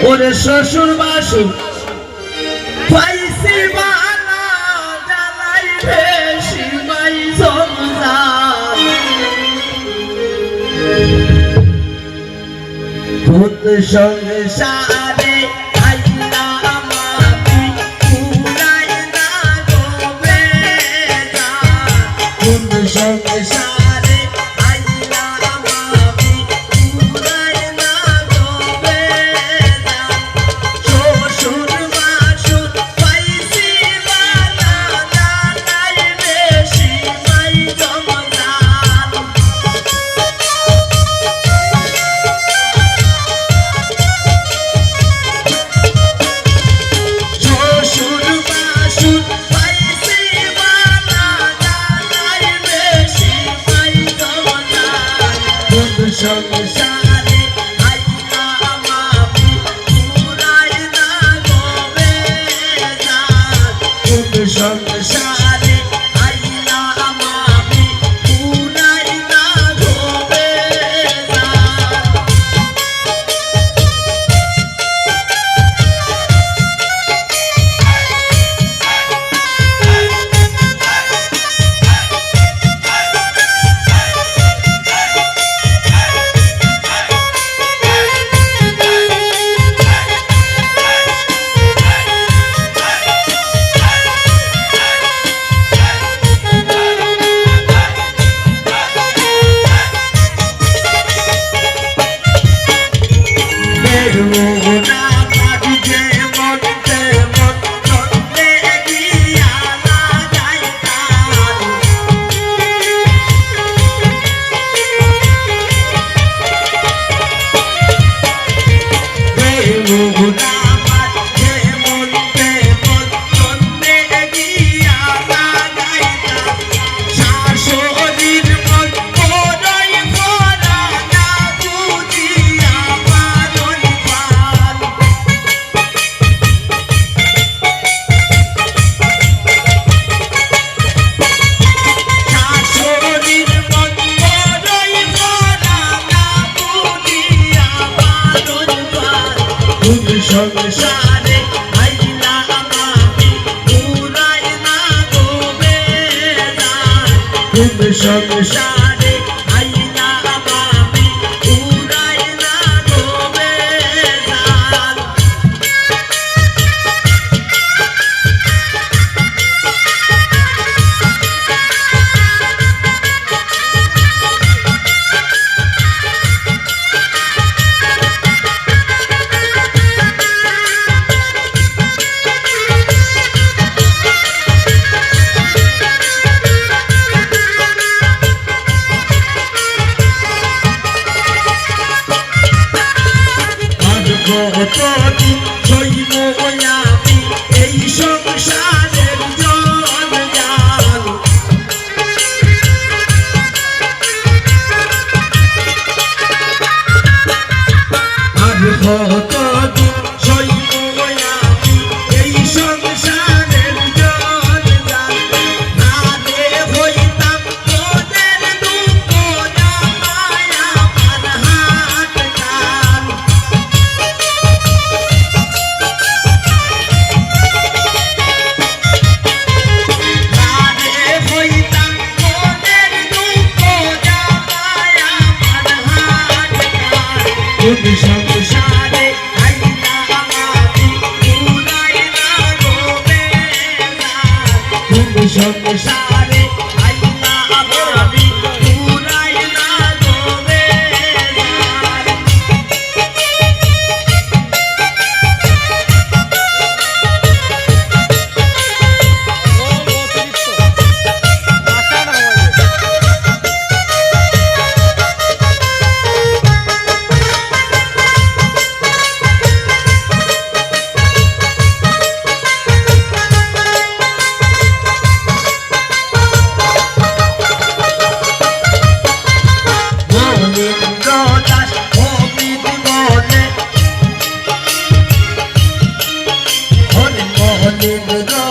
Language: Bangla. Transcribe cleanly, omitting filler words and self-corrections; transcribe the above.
ওরে শ্বশুর বাসুর পাইছি বালা জ্বালাই বেশি মাই সংসার ভূত সংসারে আইলাম আমি পুরাই না গোবে যা ভূত সংসারে আইলাম আমি পুরাই না গোবে যা শ্বশুর বাসুর পাইছি বালা জ্বালাই বেশি মাই সংসার সংসারে আইলাম আমি পুরাই না গোবে যা সংসারে আইলাম আমি পুরাই না গোবে যা সংসারে আইলাম আমি পুরাই না গোবে যা সংসারে আইলাম আমি পুরাই না গোবে যা কতদিন সইব আমি এই সংসারের জঞ্জাল আর কতদিন সইব আমি এই সংসারের জঞ্জাল না রে হইতাম তোদের দুঃখ জামায় আমার হাত কান সংসারে আইলাম আমি পুরাই না গোবে যা সংসারে আইলাম আমি পুরাই না গোবে Hare